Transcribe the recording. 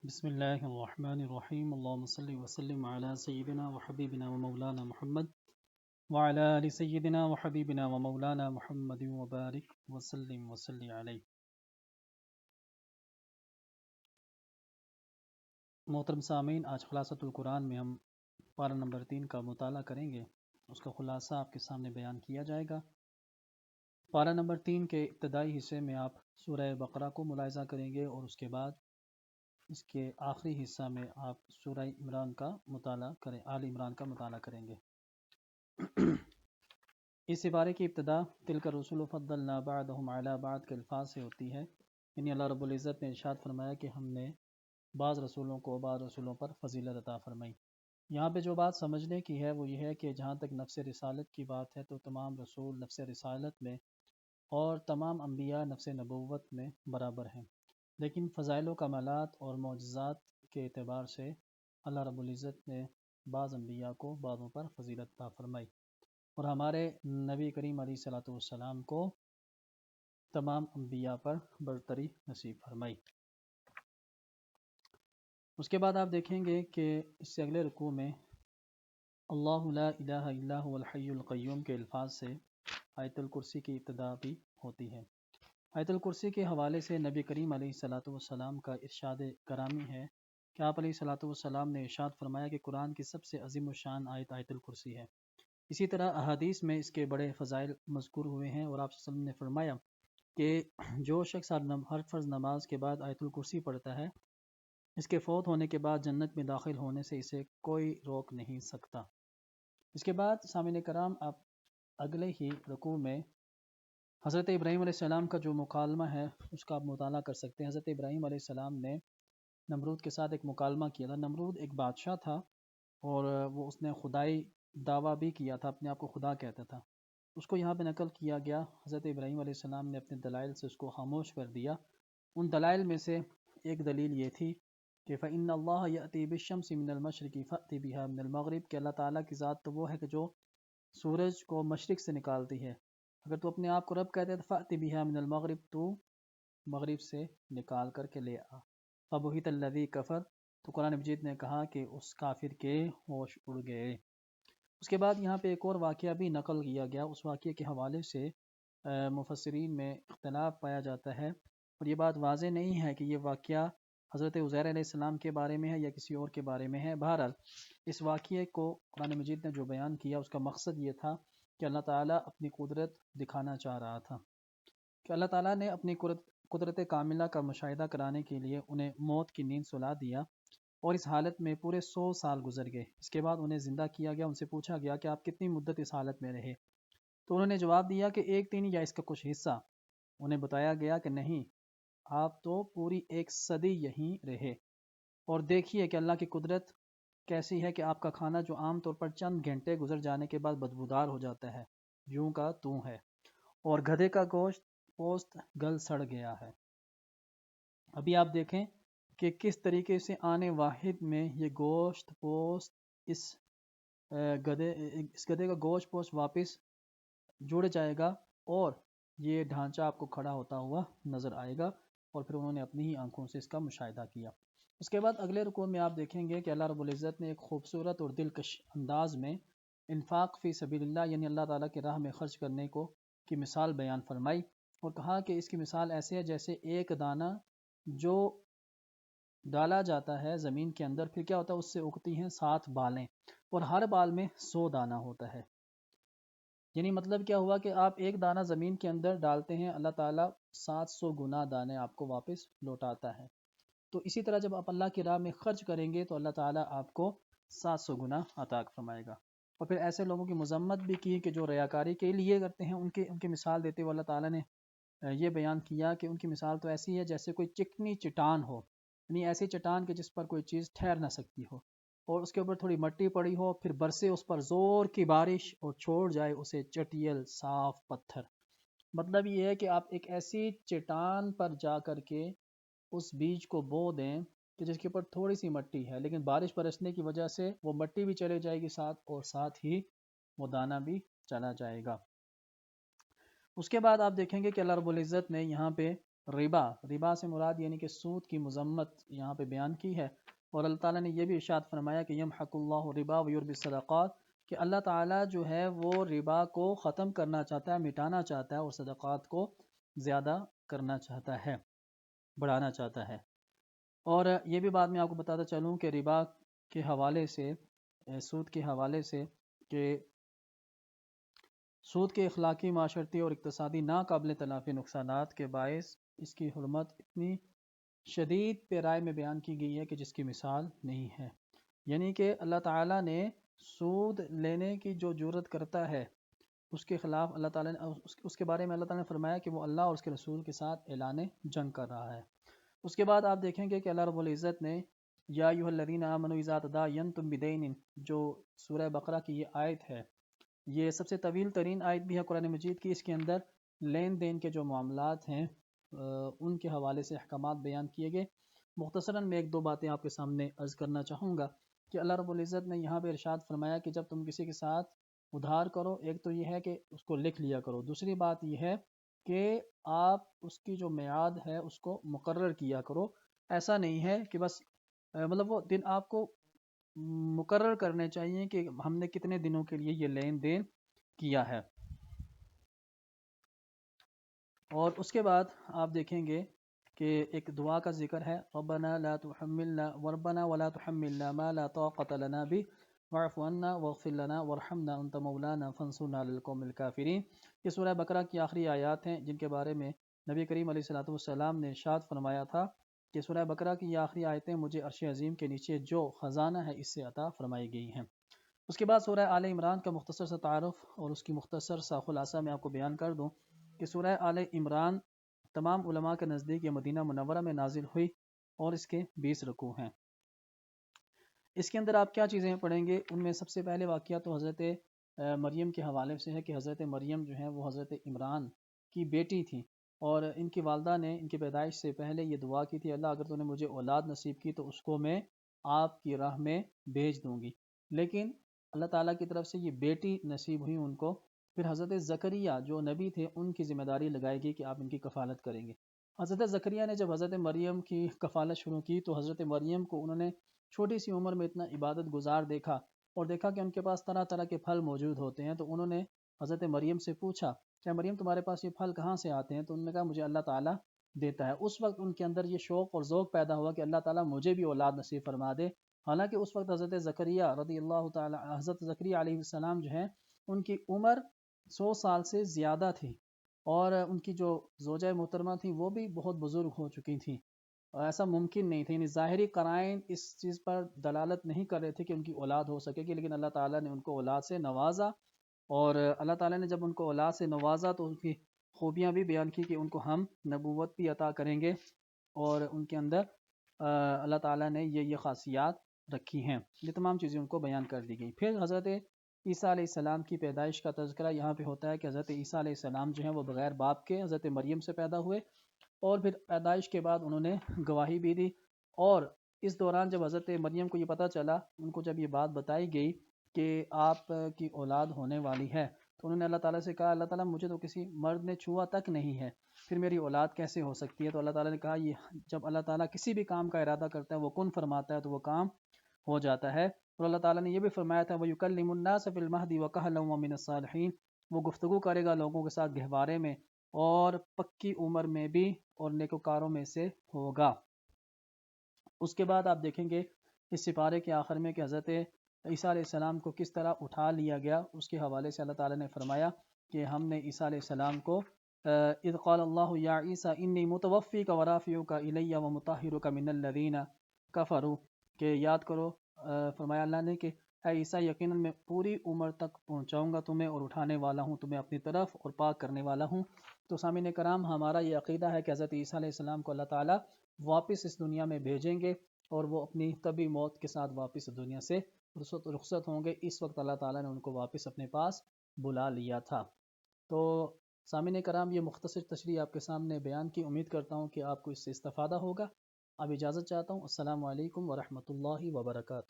بسم اللہ الرحمن الرحیم اللہم صلی وسلم علی سیدنا و حبیبنا و مولانا محمد وعلی آل سیدنا و حبیبنا و مولانا محمد وبارک وسلم وسلی علیہ۔ محترم سامعین، آج خلاصۃ القرآن میں ہم پارہ نمبر 3 کا مطالعہ کریں گے۔ اس کا خلاصہ آپ کے سامنے بیان کیا جائے گا۔ پارہ نمبر 3 کے ابتدائی حصے میں آپ سورہ بقرہ کو ملاحظہ کریں گے اور اس کے بعد اس کے آخری حصہ میں آپ سورہ عمران کا مطالعہ کریں، آل عمران کا مطالعہ کریں گے۔ اس عبارے کی ابتدا تلک الرسل فضلنا بعضهم علی بعض کے الفاظ سے ہوتی ہے، یعنی اللہ رب العزت نے ارشاد فرمایا کہ ہم نے بعض رسولوں کو بعض رسولوں پر فضیلت عطا فرمائی۔ یہاں پہ جو بات سمجھنے کی ہے وہ یہ ہے کہ جہاں تک نفس رسالت کی بات ہے تو تمام رسول نفس رسالت میں اور تمام انبیاء نفس نبوت میں برابر ہیں، لیکن فضائل و کمالات اور معجزات کے اعتبار سے اللہ رب العزت نے بعض انبیاء کو بعضوں پر فضیلت عطا فرمائی، اور ہمارے نبی کریم علیہ الصلوۃ والسلام کو تمام انبیاء پر برتری نصیب فرمائی۔ اس کے بعد آپ دیکھیں گے کہ اس سے اگلے رکوع میں اللہ لا الہ الا هو الحی القیوم کے الفاظ سے آیت الکرسی کی ابتدا بھی ہوتی ہے۔ آیت الکرسی کے حوالے سے نبی کریم علیہ الصلوۃ والسلام کا ارشاد کرامی ہے کہ آپ علیہ الصلوۃ والسلام نے ارشاد فرمایا کہ قرآن کی سب سے عظیم الشان آیت آیت الکرسی ہے۔ اسی طرح احادیث میں اس کے بڑے فضائل مذکور ہوئے ہیں، اور آپ صلی اللہ علیہ وسلم نے فرمایا کہ جو شخص ہر فرض نماز کے بعد آیت الکرسی پڑھتا ہے، اس کے فوت ہونے کے بعد جنت میں داخل ہونے سے اسے کوئی روک نہیں سکتا۔ اس کے بعد سامعین کرام، آپ اگلے ہی رکوع میں حضرت ابراہیم علیہ السلام کا جو مکالمہ ہے اس کا آپ مطالعہ کر سکتے ہیں۔ حضرت ابراہیم علیہ السلام نے نمرود کے ساتھ ایک مکالمہ کیا تھا۔ نمرود ایک بادشاہ تھا اور وہ اس نے خدائی دعویٰ بھی کیا تھا، اپنے آپ کو خدا کہتا تھا۔ اس کو یہاں پہ نقل کیا گیا، حضرت ابراہیم علیہ السلام نے اپنے دلائل سے اس کو خاموش کر دیا۔ ان دلائل میں سے ایک دلیل یہ تھی کہ فَإِنَّ اللَّهَ يَأْتِي بِالشَّمْسِ مِنَ الْمَشْرِقِ فَأْتِ بِهَا مِنَ الْمَغْرِبِ کہ اللہ تعالیٰ کی ذات تو وہ ہے کہ جو سورج کو مشرق سے نکالتی ہے۔ اگر تو اپنے آپ کو رب کہتے تو فَأْتِ بِهَا مِنَ الْمَغْرِبِ تو مغرب سے نکال کر کے لے آ۔ فَبُهِتَ الَّذِي كَفَرَ تو قرآن مجید نے کہا کہ اس کافر کے ہوش اڑ گئے۔ اس کے بعد یہاں پہ ایک اور واقعہ بھی نقل کیا گیا، اس واقعے کے حوالے سے مفسرین میں اختلاف پایا جاتا ہے، اور یہ بات واضح نہیں ہے کہ یہ واقعہ حضرت عزیر علیہ السلام کے بارے میں ہے یا کسی اور کے بارے میں ہے۔ بہرحال اس واقعے کو قرآن مجید نے جو بیان کیا اس کا مقصد یہ تھا کہ اللہ تعالیٰ اپنی قدرت دکھانا چاہ رہا تھا، کہ اللہ تعالیٰ نے اپنی قدرت کاملہ کا مشاہدہ کرانے کے لیے انہیں موت کی نیند سلا دیا، اور اس حالت میں پورے 100 سال گزر گئے۔ اس کے بعد انہیں زندہ کیا گیا، ان سے پوچھا گیا کہ آپ کتنی مدت اس حالت میں رہے، تو انہوں نے جواب دیا کہ ایک دن یا اس کا کچھ حصہ۔ انہیں بتایا گیا کہ نہیں، آپ تو پوری 1 صدی یہیں رہے، اور دیکھیے کہ اللہ کی قدرت کیسی ہے کہ آپ کا کھانا جو عام طور پر چند گھنٹے گزر جانے کے بعد بدبودار ہو جاتا ہے، یوں کا توں ہے، اور گدھے کا گوشت پوست گل سڑ گیا ہے۔ ابھی آپ دیکھیں کہ کس طریقے سے آنے واحد میں یہ گوشت پوست اس گدھے کا گوشت پوست واپس جڑ جائے گا، اور یہ ڈھانچہ آپ کو کھڑا ہوتا ہوا نظر آئے گا، اور پھر انہوں نے اپنی ہی آنکھوں سے اس کا مشاہدہ کیا۔ اس کے بعد اگلے رکوع میں آپ دیکھیں گے کہ اللہ رب العزت نے ایک خوبصورت اور دلکش انداز میں انفاق فی سبیل اللہ، یعنی اللہ تعالیٰ کی راہ میں خرچ کرنے کی مثال بیان فرمائی، اور کہا کہ اس کی مثال ایسے ہے جیسے ایک دانہ جو ڈالا جاتا ہے زمین کے اندر، پھر کیا ہوتا ہے، اس سے اگتی ہیں 7 بالیں، اور ہر بال میں 100 دانہ ہوتا ہے۔ یعنی مطلب کیا ہوا کہ آپ ایک دانہ زمین کے اندر ڈالتے ہیں، اللہ تعالیٰ 700 گنا دانے آپ کو واپس لوٹاتا ہے۔ تو اسی طرح جب آپ اللہ کی راہ میں خرچ کریں گے تو اللہ تعالیٰ آپ کو 700 گنا عطا فرمائے گا۔ اور پھر ایسے لوگوں کی مذمت بھی کی کہ جو ریاکاری کے لیے کرتے ہیں، ان کی مثال دیتے ہوئے اللہ تعالیٰ نے یہ بیان کیا کہ ان کی مثال تو ایسی ہے جیسے کوئی چکنی چٹان ہو، یعنی ایسی چٹان کہ جس پر کوئی چیز ٹھہر نہ سکتی ہو، اور اس کے اوپر تھوڑی مٹی پڑی ہو، پھر برسے اس پر زور کی بارش اور چھوڑ جائے اسے چٹیل صاف پتھر۔ مطلب یہ ہے کہ آپ ایک ایسی چٹان پر جا کر کے اس بیج کو بو دیں کہ جس کے اوپر تھوڑی سی مٹی ہے، لیکن بارش برسنے کی وجہ سے وہ مٹی بھی چلے جائے گی ساتھ، اور ساتھ ہی وہ دانہ بھی چلا جائے گا۔ اس کے بعد آپ دیکھیں گے کہ اللہ رب العزت نے یہاں پہ ربا سے مراد یعنی کہ سود کی مذمت یہاں پہ بیان کی ہے، اور اللہ تعالیٰ نے یہ بھی ارشاد فرمایا کہ یمحق اللہ ربا ویربی الصدقات، کہ اللہ تعالیٰ جو ہے وہ ربا کو ختم کرنا چاہتا ہے، مٹانا چاہتا ہے، اور صدقات کو زیادہ کرنا چاہتا ہے، بڑھانا چاہتا ہے۔ اور یہ بھی بات میں آپ کو بتاتا چلوں کہ ربا کے حوالے سے، سود کے حوالے سے، کہ سود کے اخلاقی، معاشرتی اور اقتصادی ناقابل تلافی نقصانات کے باعث اس کی حرمت اتنی شدید پیرائے میں بیان کی گئی ہے کہ جس کی مثال نہیں ہے۔ یعنی کہ اللہ تعالیٰ نے سود لینے کی جو جرت کرتا ہے اس کے خلاف اللہ تعالیٰ نے اس کے بارے میں اللہ تعالیٰ نے فرمایا کہ وہ اللہ اور اس کے رسول کے ساتھ اعلان جنگ کر رہا ہے۔ اس کے بعد آپ دیکھیں گے کہ اللہ رب العزت نے یا ایھا الذین آمنوا اذا تداینتم بدین، جو سورہ بقرہ کی یہ آیت ہے، یہ سب سے طویل ترین آیت بھی ہے قرآن مجید کی۔ اس کے اندر لین دین کے جو معاملات ہیں ان کے حوالے سے احکامات بیان کیے گئے۔ مختصراً میں ایک دو باتیں آپ کے سامنے عرض کرنا چاہوں گا کہ اللہ رب العزت نے یہاں پہ ارشاد فرمایا کہ جب تم کسی کے ساتھ ادھار کرو، ایک تو یہ ہے کہ اس کو لکھ لیا کرو، دوسری بات یہ ہے کہ آپ اس کی جو میعاد ہے اس کو مقرر کیا کرو۔ ایسا نہیں ہے کہ بس مطلب وہ دن آپ کو مقرر کرنے چاہیے کہ ہم نے کتنے دنوں کے لیے یہ لین دین کیا ہے۔ اور اس کے بعد آپ دیکھیں گے کہ ایک دعا کا ذکر ہے، ربنا لا تحملنا وربنا ولا تحملنا ما لا طاقت لنا به واعف عنا واغفر لنا وارحمنا انت مولانا فانصرنا على القوم الكافرین۔ یہ سورہ بقرہ کی آخری آیات ہیں جن کے بارے میں نبی کریم علیہ الصلوۃ والسلام نے ارشاد فرمایا تھا کہ سورہ بقرہ کی یہ آخری آیتیں مجھے عرش عظیم کے نیچے جو خزانہ ہے اس سے عطا فرمائی گئی ہیں۔ اس کے بعد سورہ آل عمران کا مختصر سا تعارف اور اس کی مختصر سا خلاصہ میں آپ کو بیان کر دوں کہ سورہ آل عمران تمام علماء کے نزدیک یہ مدینہ منورہ میں نازل ہوئی اور اس کے 20 رکوع ہیں۔ اس کے اندر آپ کیا چیزیں پڑھیں گے؟ ان میں سب سے پہلے واقعہ تو حضرت مریم کے حوالے سے ہے کہ حضرت مریم جو ہے وہ حضرت عمران کی بیٹی تھی، اور ان کی والدہ نے ان کی پیدائش سے پہلے یہ دعا کی تھی، اللہ اگر تو نے مجھے اولاد نصیب کی تو اس کو میں آپ کی راہ میں بھیج دوں گی۔ لیکن اللہ تعالیٰ کی طرف سے یہ بیٹی نصیب ہوئی ان کو۔ پھر حضرت زکریا جو نبی تھے ان کی ذمہ داری لگائی گئی کہ آپ ان کی کفالت کریں گے۔ حضرت زکریا نے جب حضرت مریم کی کفالت شروع کی تو حضرت مریم کو انہوں نے چھوٹی سی عمر میں اتنا عبادت گزار دیکھا، اور دیکھا کہ ان کے پاس طرح طرح کے پھل موجود ہوتے ہیں، تو انہوں نے حضرت مریم سے پوچھا کہ مریم تمہارے پاس یہ پھل کہاں سے آتے ہیں؟ تو انہوں نے کہا مجھے اللہ تعالیٰ دیتا ہے۔ اس وقت ان کے اندر یہ شوق اور ذوق پیدا ہوا کہ اللہ تعالیٰ مجھے بھی اولاد نصیب فرما دے۔ حالانکہ اس وقت حضرت زکریا رضی اللہ تعالیٰ، حضرت زکریا علیہ السلام جو ہیں ان کی عمر 100 سال سے زیادہ تھی، اور ان کی جو زوجہ محترمہ تھیں وہ بھی بہت بزرگ ہو چکی تھیں، اور ایسا ممکن نہیں تھا، یعنی ظاہری قرائن اس چیز پر دلالت نہیں کر رہے تھے کہ ان کی اولاد ہو سکے گی، لیکن اللہ تعالیٰ نے ان کو اولاد سے نوازا، اور اللہ تعالیٰ نے جب ان کو اولاد سے نوازا تو ان کی خوبیاں بھی بیان کی کہ ان کو ہم نبوت بھی عطا کریں گے، اور ان کے اندر اللہ تعالیٰ نے یہ خاصیات رکھی ہیں۔ یہ تمام چیزیں ان کو بیان کر دی گئی۔ پھر حضرت عیسیٰ علیہ السلام کی پیدائش کا تذکرہ یہاں پہ ہوتا ہے کہ حضرت عیسیٰ علیہ السلام جو ہیں وہ بغیر باپ کے حضرت مریم سے پیدا ہوئے، اور پھر پیدائش کے بعد انہوں نے گواہی بھی دی، اور اس دوران جب حضرت مریم کو یہ پتہ چلا، ان کو جب یہ بات بتائی گئی کہ آپ کی اولاد ہونے والی ہے، تو انہوں نے اللہ تعالیٰ سے کہا اللہ تعالیٰ مجھے تو کسی مرد نے چھوا تک نہیں ہے، پھر میری اولاد کیسے ہو سکتی ہے؟ تو اللہ تعالیٰ نے کہا یہ جب اللہ تعالیٰ کسی بھی کام کا ارادہ کرتا ہے وہ کن فرماتا ہے تو وہ کام ہو جاتا ہے۔ اور اللہ تعالیٰ نے یہ بھی فرمایا تھا وَيُكَلِّمُ النَّاسَ فِي الْمَهْدِ وَكَهْلًا وَمِنَ الصَّالِحِينَ، وہ گفتگو کرے گا لوگوں کے ساتھ گہوارے میں اور پکی عمر میں بھی، اور نیکوکاروں میں سے ہوگا۔ اس کے بعد آپ دیکھیں گے اس سپارے کے آخر میں کہ حضرت عیسیٰ علیہ السلام کو کس طرح اٹھا لیا گیا، اس کے حوالے سے اللہ تعالیٰ نے فرمایا کہ ہم نے عیسیٰ علیہ السلام کو اذ قال اللہ یا عیسیٰ انی متوفیک ورافعک الی ومطہرک من الذین کفروا، کہ یاد کرو فرمایا اللہ نے کہ اے عیسیٰ یقیناً میں پوری عمر تک پہنچاؤں گا تمہیں، اور اٹھانے والا ہوں تمہیں اپنی طرف، اور پاک کرنے والا ہوں۔ تو سامعین کرام، ہمارا یہ عقیدہ ہے کہ حضرت عیسیٰ علیہ السلام کو اللہ تعالیٰ واپس اس دنیا میں بھیجیں گے، اور وہ اپنی طبی موت کے ساتھ واپس دنیا سے رخصت ہوں گے۔ اس وقت اللہ تعالیٰ نے ان کو واپس اپنے پاس بلا لیا تھا۔ تو سامعین کرام، یہ مختصر تشریح آپ کے سامنے بیان کی، امید کرتا ہوں کہ آپ کو اس سے استفادہ ہوگا۔ اب اجازت چاہتا ہوں، السلام علیکم ورحمۃ اللہ وبرکاتہ۔